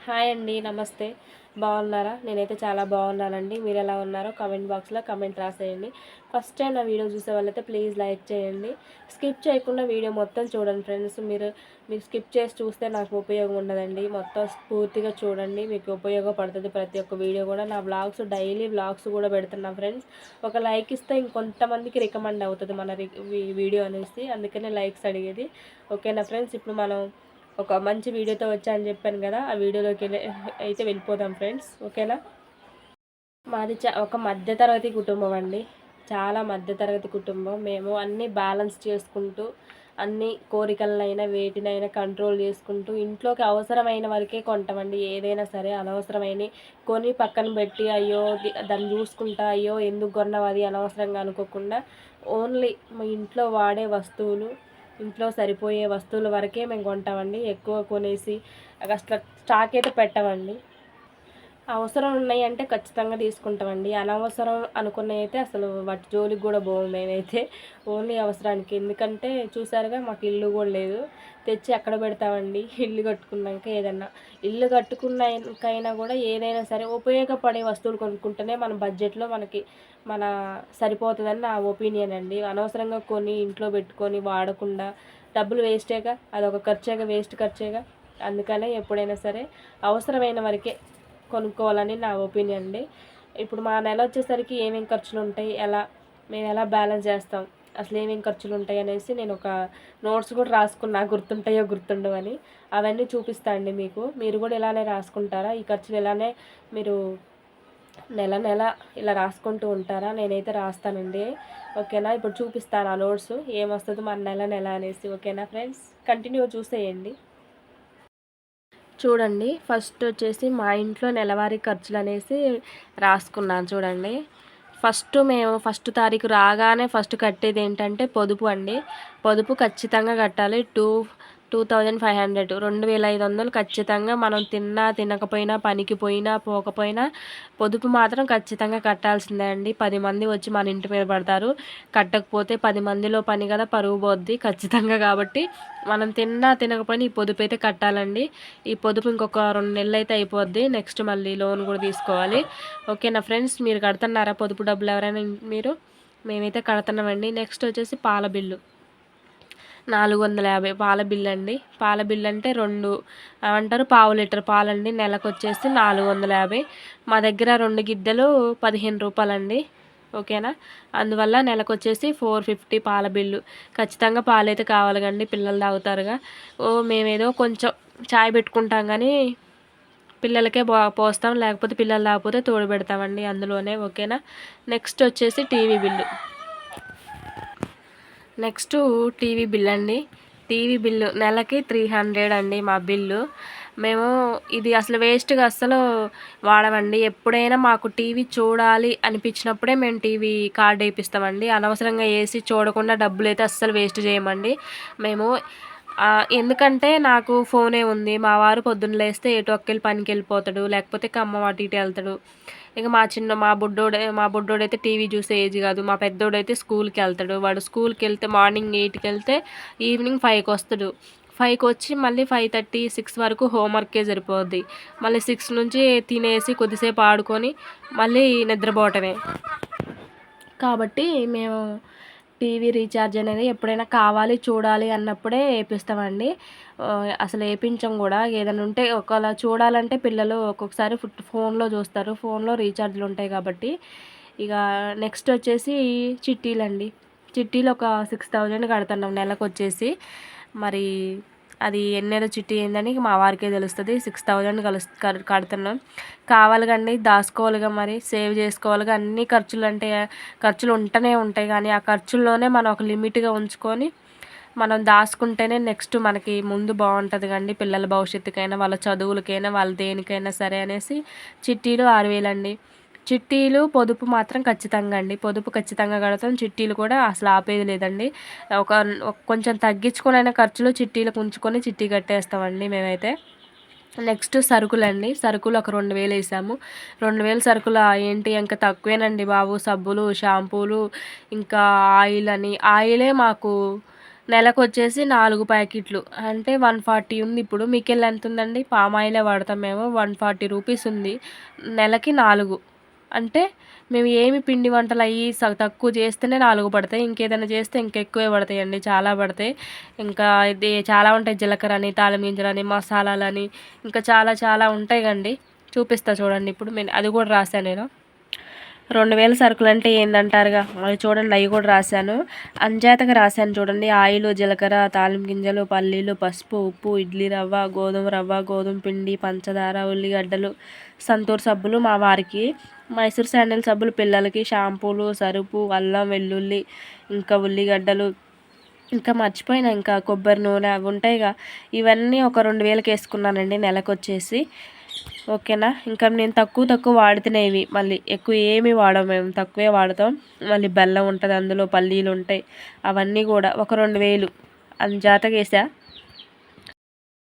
Hi అండి. నమస్తే. బాగున్నారా? నేనైతే చాలా బాగున్నానండి. మీరు ఎలా ఉన్నారో కామెంట్ బాక్స్లో కామెంట్ రాసేయండి. ఫస్ట్ టైం నా వీడియో చూసే వాళ్ళైతే ప్లీజ్ లైక్ చేయండి. స్కిప్ చేయకుండా వీడియో మొత్తం చూడండి ఫ్రెండ్స్. మీరు స్కిప్ చేసి చూస్తే నాకు ఉపయోగం ఉండదండి. మొత్తం పూర్తిగా చూడండి, మీకు ఉపయోగపడుతుంది ప్రతి ఒక్క వీడియో కూడా. నా వ్లాగ్స్ డైలీ వ్లాగ్స్ కూడా పెడుతున్నా ఫ్రెండ్స్. ఒక లైక్ ఇస్తే ఇంకొంతమందికి రికమెండ్ అవుతుంది మన వీడియో అనేసి, అందుకనే లైక్స్ అడిగేది. ఓకేనా ఫ్రెండ్స్? ఇప్పుడు మనం ఒక మంచి వీడియోతో వచ్చా అని చెప్పాను కదా, ఆ వీడియోలోకి అయితే వెళ్ళిపోదాం ఫ్రెండ్స్. ఓకేనా? మాది ఒక మధ్యతరగతి కుటుంబం అండి. చాలా మధ్యతరగతి కుటుంబం. మేము అన్నీ బ్యాలెన్స్ చేసుకుంటూ, అన్ని కోరికలనైనా వేటినైనా కంట్రోల్ చేసుకుంటూ, ఇంట్లోకి అవసరమైన వరకే కొంటామండి. ఏదైనా సరే అనవసరమైన కొని పక్కన పెట్టి అయ్యో దాన్ని చూసుకుంటా అయ్యో ఎందుకు కొన్నావు అది అనవసరంగా అనుకోకుండా, ఓన్లీ మా ఇంట్లో వాడే వస్తువులు, ఇంట్లో సరిపోయే వస్తువుల వరకే మేము కొంటామండి. ఎక్కువ కొనేసి అసలు స్టాక్ అయితే పెట్టమండి. అవసరం ఉన్నాయి అంటే ఖచ్చితంగా తీసుకుంటామండి. అనవసరం అనుకున్నవి అయితే అసలు వాటి జోలికి కూడా పోము మేమైతే. ఓన్లీ అవసరానికి. ఎందుకంటే చూసారుగా మాకు ఇల్లు కూడా లేదు. తెచ్చి ఎక్కడ పెడతామండి? ఇల్లు కట్టుకున్నాక ఏదన్నా, ఇల్లు కట్టుకున్నాకైనా కూడా ఏదైనా సరే ఉపయోగపడే వస్తువులు కొనుక్కుంటేనే మన బడ్జెట్లో మన సరిపోతుందని నా ఒపీనియన్ అండి. అనవసరంగా కొని ఇంట్లో పెట్టుకొని వాడకుండా డబ్బులు వేస్టేగా, అదొక ఖర్చేగా, వేస్ట్ ఖర్చేగా. అందుకనే ఎప్పుడైనా సరే అవసరమైన వరకే కొనుక్కోవాలని నా ఒపీనియన్ అండి. ఇప్పుడు మా నెల వచ్చేసరికి ఏమేమి ఖర్చులు ఉంటాయి, మేము ఎలా బ్యాలెన్స్ చేస్తాం, అసలు ఏమేమి ఖర్చులు ఉంటాయి అనేసి నేను ఒక నోట్స్ కూడా రాసుకున్నా, గుర్తుంటాయో గుర్తుండవని. అవన్నీ చూపిస్తా అండి మీకు. మీరు కూడా ఇలానే రాసుకుంటారా? ఈ ఖర్చులు ఇలానే మీరు నెల నెల ఇలా రాసుకుంటూ ఉంటారా? నేనైతే రాస్తానండి. ఓకేనా? ఇప్పుడు చూపిస్తాను ఆ నోట్స్ ఏమొస్తుందో మన నెల నెల అనేసి. ఓకేనా ఫ్రెండ్స్? కంటిన్యూ చూసేయండి. చూడండి, ఫస్ట్ వచ్చేసి మా ఇంట్లో నెలవారీ ఖర్చులు అనేసి రాసుకున్నాను చూడండి. మేము ఫస్ట్ తారీఖు రాగానే ఫస్ట్ కట్టేది ఏంటంటే పొదుపు అండి. పొదుపు ఖచ్చితంగా కట్టాలి. 2500, 2500 ఖచ్చితంగా. మనం తిన్నా తినకపోయినా, పనికి పోయినా పోకపోయినా పొదుపు మాత్రం ఖచ్చితంగా కట్టాల్సిందే అండి. 10 మంది వచ్చి మన ఇంటి మీద పడతారు, కట్టకపోతే 10 మందిలో పని కదా, పరువు పోద్ది ఖచ్చితంగా. కాబట్టి మనం తిన్నా తినకపోయినా ఈ పొదుపు అయితే కట్టాలండి. ఈ పొదుపు ఇంకొక 2 నెలలు అయితే అయిపోద్ది. నెక్స్ట్ మళ్ళీ లోన్ కూడా తీసుకోవాలి. ఓకేనా ఫ్రెండ్స్? మీరు కడుతున్నారా పొదుపు డబ్బులు ఎవరైనా? మేమైతే కడుతున్నామండి. నెక్స్ట్ వచ్చేసి పాల బిల్లు 450 పాల బిల్లు అండి. పాల బిల్లు అంటే 2 ఏమంటారు, పావు లీటర్ పాలండి. నెలకు వచ్చేసి 450. మా దగ్గర 2 గిద్దెలు 15 రూపాయలండి. ఓకేనా? అందువల్ల నెలకు వచ్చేసి 450 పాల బిల్లు. ఖచ్చితంగా పాలైతే కావాలి కండి, పిల్లలు తాగుతారుగా. మేమేదో కొంచెం చాయ్ పెట్టుకుంటాం కానీ పిల్లలకే పోస్తాం, లేకపోతే పిల్లలు తాగకపోతే తోడు పెడతామండి అందులోనే. ఓకేనా? నెక్స్ట్ వచ్చేసి TV bill. Next TV bill అండి. టీవీ బిల్లు నెలకి 300 అండి మా బిల్లు. మేము ఇది అసలు వేస్ట్గా అస్సలు వాడమండి. ఎప్పుడైనా మాకు టీవీ చూడాలి అనిపించినప్పుడే మేము టీవీ కార్డు వేయిస్తామండి. అనవసరంగా వేసి చూడకుండా డబ్బులు అయితే అస్సలు వేస్ట్ చేయమండి మేము. ఎందుకంటే నాకు ఫోనే ఉంది. మా వారు పొద్దున్న లేస్తే ఎటు ఒక్కలు పనికి వెళ్ళిపోతాడు, లేకపోతే కమ్మ వాటి ఇటు వెళ్తాడు. ఇక మా బుడ్డోడైతే టీవీ చూసే ఏజ్ కాదు. మా పెద్దోడైతే స్కూల్కి వెళ్తాడు. వాడు స్కూల్కి వెళ్తే మార్నింగ్ 8కి వెళ్తే ఈవినింగ్ 5కి వస్తాడు. 5కి వచ్చి మళ్ళీ 5:30, 6 వరకు హోంవర్కే సరిపోద్ది. మళ్ళీ 6 నుంచి తినేసి కొద్దిసేపు ఆడుకొని మళ్ళీ నిద్రపోవటమే. కాబట్టి మేము టీవీ రీఛార్జ్ అనేది ఎప్పుడైనా కావాలి చూడాలి అన్నప్పుడే వేపిస్తామండి. అసలు వేయించం కూడా. ఏదైనా ఉంటే ఒకవేళ చూడాలంటే పిల్లలు ఒక్కొక్కసారి ఫోన్లో చూస్తారు, ఫోన్లో రీఛార్జ్లు ఉంటాయి కాబట్టి. ఇక నెక్స్ట్ వచ్చేసి చిట్టీలండి. చిట్టీలు ఒక 6000 కడుతున్నాం నెలకు వచ్చేసి. మరి అది ఎన్నెల చిట్టి ఏందని మా వారికే తెలుస్తుంది. 6000 కడుతున్నాం. కావాలి కండి, దాచుకోవాలిగా, మరి సేవ్ చేసుకోవాలిగా. అన్ని ఖర్చులు ఉంటూనే ఉంటాయి, కానీ ఆ ఖర్చుల్లోనే మనం ఒక లిమిట్గా ఉంచుకొని మనం దాచుకుంటేనే నెక్స్ట్ మనకి ముందు బాగుంటుంది కండి. పిల్లల భవిష్యత్తుకైనా, వాళ్ళ చదువులకైనా, వాళ్ళ దేనికైనా సరే అనేసి చిట్టీలు 6000 అండి. చిట్టీలు పొదుపు మాత్రం ఖచ్చితంగా అండి. పొదుపు ఖచ్చితంగా కడతాం. చిట్టీలు కూడా అసలు ఆపేది లేదండి. కొంచెం తగ్గించుకునైనా ఖర్చులు చిట్టీలకు ఉంచుకొని చిట్టీ కట్టేస్తామండి మేమైతే. నెక్స్ట్ సరుకులండి. సరుకులు ఒక 2000 వేసాము. 2000 సరుకులు ఏంటి ఇంకా తక్కువేనండి బాబు. సబ్బులు, షాంపూలు, ఇంకా ఆయిల్ అని. ఆయిలే మాకు నెలకు వచ్చేసి 4 ప్యాకెట్లు అంటే 140 ఉంది. ఇప్పుడు మీకెళ్ళి ఎంత ఉందండి? పామాయిలే వాడతాం మేము, 140 రూపీస్ ఉంది. నెలకి 4 అంటే మేము ఏమి పిండి వంటలు అయ్యి తక్కువ చేస్తేనే 4 పడతాయి. ఇంకేదైనా చేస్తే ఇంకా ఎక్కువే పడతాయండి, చాలా పడతాయి. ఇంకా ఇది చాలా ఉంటాయి, జీలకర్ర అని, తాళం గింజలని, మసాలాలని, ఇంకా చాలా చాలా ఉంటాయి కండి. చూపిస్తా చూడండి. ఇప్పుడు నేను అది కూడా రాశాను. నేను 2000 సరుకులు అంటే ఏందంటారుగా, అవి చూడండి, అవి కూడా రాశాను. అంజాతగా రాశాను చూడండి. ఆయిల్, జీలకర్ర, తాలింపు గింజలు, పల్లీలు, పసుపు, ఉప్పు, ఇడ్లీ రవ్వ, గోధుమ రవ్వ, గోధుమ పిండి, పంచదార, ఉల్లిగడ్డలు, సంతూర్ సబ్బులు మా వారికి, మైసూర్ శాండిల్ సబ్బులు పిల్లలకి, షాంపూలు, సరుపు, అల్లం వెల్లుల్లి, ఇంకా ఉల్లిగడ్డలు, ఇంకా మర్చిపోయినా ఇంకా కొబ్బరి నూనె అవి ఉంటాయిగా, ఇవన్నీ ఒక 2000కి వేసుకున్నానండి నెలకు వచ్చేసి. ఓకేనా. ఇంకా నేను తక్కువ వాడుతున్నాయి. మళ్ళీ ఎక్కువ ఏమి వాడము, మేము తక్కువే వాడతాం. మళ్ళీ బెల్లం ఉంటుంది, అందులో పల్లీలు ఉంటాయి, అవన్నీ కూడా ఒక 2000 జాతగా వేసా.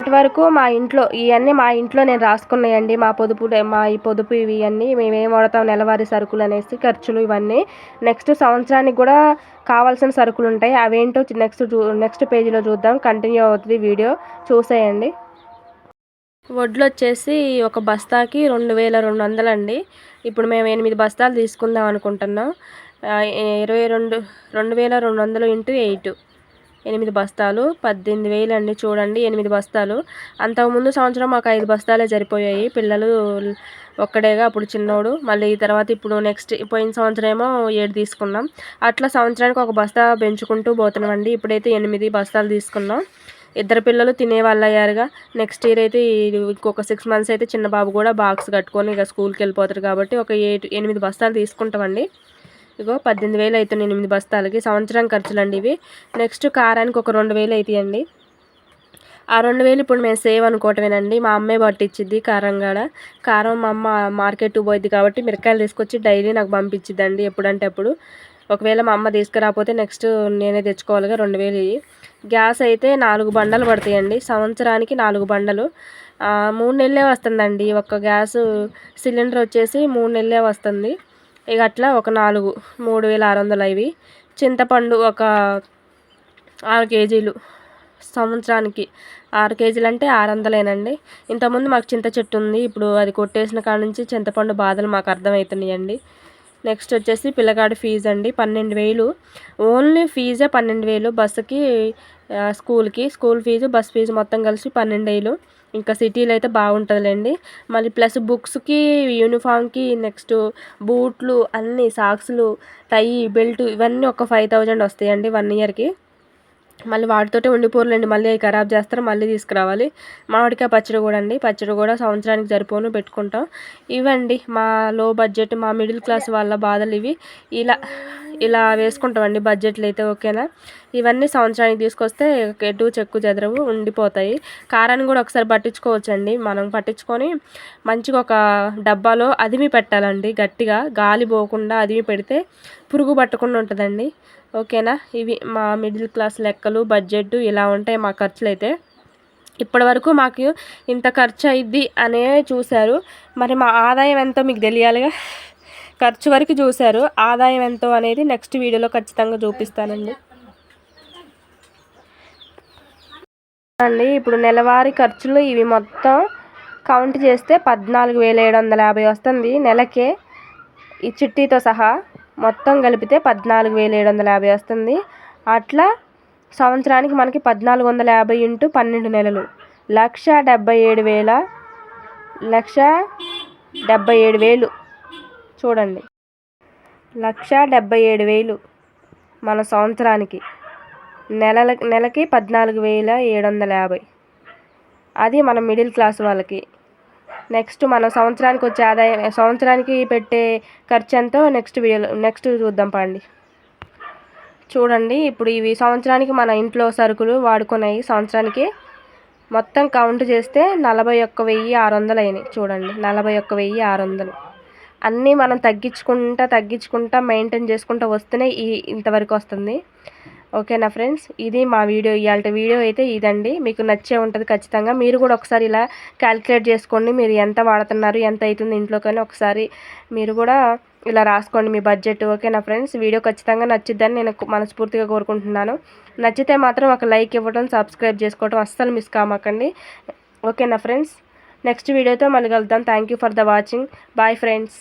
వరకు మా ఇంట్లో ఇవన్నీ మా ఇంట్లో నేను రాసుకున్నాయండి. ఈ పొదుపు ఇవి అన్నీ మేమేం వాడతాం, నెలవారీ సరుకులు అనేసి, ఖర్చులు ఇవన్నీ. నెక్స్ట్ సంవత్సరానికి కూడా కావాల్సిన సరుకులు ఉంటాయి, అవేంటో నెక్స్ట్ పేజీలో చూద్దాం. కంటిన్యూ అవుతుంది వీడియో, చూసేయండి. వడ్లు వచ్చేసి ఒక బస్తాకి 2200 అండి. ఇప్పుడు మేము 8 బస్తాలు తీసుకుందాం అనుకుంటున్నాం. 2200 ఇంటూ 8, 8 బస్తాలు 18,000 అండి. చూడండి, 8 బస్తాలు. అంతకుముందు సంవత్సరం మాకు 5 బస్తాలే సరిపోయాయి. పిల్లలు ఒక్కడేగా అప్పుడు చిన్నోడు. మళ్ళీ తర్వాత ఇప్పుడు పోయిన సంవత్సరం ఏమో 7 తీసుకున్నాం. అట్లా సంవత్సరానికి ఒక బస్తా పెంచుకుంటూ పోతున్నామండి. ఇప్పుడైతే 8 బస్తాలు తీసుకున్నాం. 2 పిల్లలు తినేవాళ్ళు అయ్యారుగా. నెక్స్ట్ ఇయర్ అయితే ఇంకొక 6 మంత్స్ అయితే చిన్న బాబు కూడా బాక్స్ కట్టుకొని ఇక స్కూల్కి వెళ్ళిపోతారు కాబట్టి ఒక 8 బస్తాలు తీసుకుంటామండి. ఇగో 18,000 అవుతుంది 8 బస్తాలకి. సంవత్సరం ఖర్చులండి ఇవి. నెక్స్ట్ కారానికి ఒక 2,000 అవుతాయండి. ఆ 2,000 ఇప్పుడు మేము సేవ్ అనుకోవటమేనండి. మా అమ్మే పట్టించిద్ది కారం మా అమ్మ మార్కెట్కి పోయిద్ది కాబట్టి మిరకాయలు తీసుకొచ్చి డైలీ నాకు పంపించిద్దండి, ఎప్పుడంటే అప్పుడు. ఒకవేళ మా అమ్మ తీసుకురాకపోతే నెక్స్ట్ నేనే తెచ్చుకోవాలిగా 2,000. గ్యాస్ అయితే 4 బండలు పడతాయండి, సంవత్సరానికి 4 బండలు. 3 నెలలే వస్తుందండి ఒక గ్యాస్ సిలిండర్ వచ్చేసి, 3 నెలలే వస్తుంది. ఇక అట్లా ఒక 3,600 ఇవి. చింతపండు ఒక 6 కేజీలు, సంవత్సరానికి 6 కేజీలు అంటే 600ఏనండి. ఇంతకుముందు మాకు చింత చెట్టు ఉంది, ఇప్పుడు అది కొట్టేసిన కాడ నుంచి చింతపండు బాధలు మాకు అర్థమవుతున్నాయండి. నెక్స్ట్ వచ్చేసి పిల్లగాడి ఫీజు అండి 12,000. ఓన్లీ ఫీజే 12,000. బస్సుకి, స్కూల్ ఫీజు, బస్ ఫీజు మొత్తం కలిసి 12,000. ఇంకా సిటీలో అయితే బాగుంటుందిలేండి. మళ్ళీ ప్లస్ బుక్స్కి, యూనిఫామ్కి, నెక్స్ట్ బూట్లు, అన్నీ సాక్స్లు, టై, బెల్ట్ ఇవన్నీ ఒక 5,000 వస్తాయండి 1 ఇయర్కి. మళ్ళీ వాటితోటే ఉండిపోరులేండి, మళ్ళీ అవి ఖరాబ్ చేస్తారు, మళ్ళీ తీసుకురావాలి. మామిడికాయ పచ్చడి కూడా అండి, పచ్చడి కూడా సంవత్సరానికి సరిపోను పెట్టుకుంటాం. ఇవండి మా లో బడ్జెట్, మా మిడిల్ క్లాస్ వాళ్ళ బాధలు ఇవి. ఇలా వేసుకుంటామండి బడ్జెట్లు అయితే. ఓకేనా. ఇవన్నీ సంవత్సరానికి తీసుకొస్తే ఎటు చెక్కు చెదరవు, ఉండిపోతాయి. కారాన్ని కూడా ఒకసారి పట్టించుకోవచ్చండి, మనం పట్టించుకొని మంచిగా ఒక డబ్బాలో అదిమి పెట్టాలండి, గట్టిగా గాలి పోకుండా అదిమి పెడితే పురుగు పట్టకుండా ఉంటుందండి. ఓకేనా. ఇవి మా మిడిల్ క్లాస్ లెక్కలు, బడ్జెట్ ఇలా ఉంటాయి మా ఖర్చులు అయితే. ఇప్పటి వరకు మాకు ఇంత ఖర్చు అయింది అనే చూశారు, మరి మా ఆదాయం ఎంతో మీకు తెలియాలిగా. ఖర్చు వరకు చూశారు, ఆదాయం ఎంతో అనేది నెక్స్ట్ వీడియోలో ఖచ్చితంగా చూపిస్తానండి. ఇప్పుడు నెలవారీ ఖర్చులు ఇవి మొత్తం కౌంట్ చేస్తే 14,750 వస్తుంది నెలకే, ఈ చిట్టీతో సహా మొత్తం కలిపితే 14,750 వస్తుంది. అట్లా సంవత్సరానికి మనకి 1,450 ఇంటూ 12 నెలలు 1,77,000 చూడండి, 1,77,000 మన సంవత్సరానికి. నెలకి 14,750. అది మన మిడిల్ క్లాస్ వాళ్ళకి. నెక్స్ట్ మనం సంవత్సరానికి వచ్చే ఆదాయం, సంవత్సరానికి పెట్టే ఖర్చు ఎంతో నెక్స్ట్ చూద్దాం పండి. చూడండి, ఇప్పుడు ఇవి సంవత్సరానికి మన ఇంట్లో సరుకులు వాడుకున్నాయి సంవత్సరానికి మొత్తం కౌంట్ చేస్తే 41,600 అయినాయి. చూడండి, 41,600. అన్నీ మనం తగ్గించుకుంటా మెయింటైన్ చేసుకుంటూ వస్తేనే ఇంతవరకు వస్తుంది. ఓకేనా ఫ్రెండ్స్, ఇది మా వీడియో. ఇవాళ వీడియో అయితే ఇదండి. మీకు నచ్చే ఉంటుంది ఖచ్చితంగా. మీరు కూడా ఒకసారి ఇలా క్యాలిక్యులేట్ చేసుకోండి, మీరు ఎంత వాడుతున్నారు, ఎంత అవుతుంది ఇంట్లో, కానీ ఒకసారి మీరు కూడా ఇలా రాసుకోండి మీ బడ్జెట్. ఓకేనా ఫ్రెండ్స్, వీడియో ఖచ్చితంగా నచ్చిద్దని నేను మనస్ఫూర్తిగా కోరుకుంటున్నాను. నచ్చితే మాత్రం ఒక లైక్ ఇవ్వడం, సబ్స్క్రైబ్ చేసుకోవడం అస్సలు మిస్ కామాకండి. ఓకేనా ఫ్రెండ్స్, నెక్స్ట్ వీడియోతో మళ్ళీ కలుద్దాం. Thank you for the watching. Bye friends.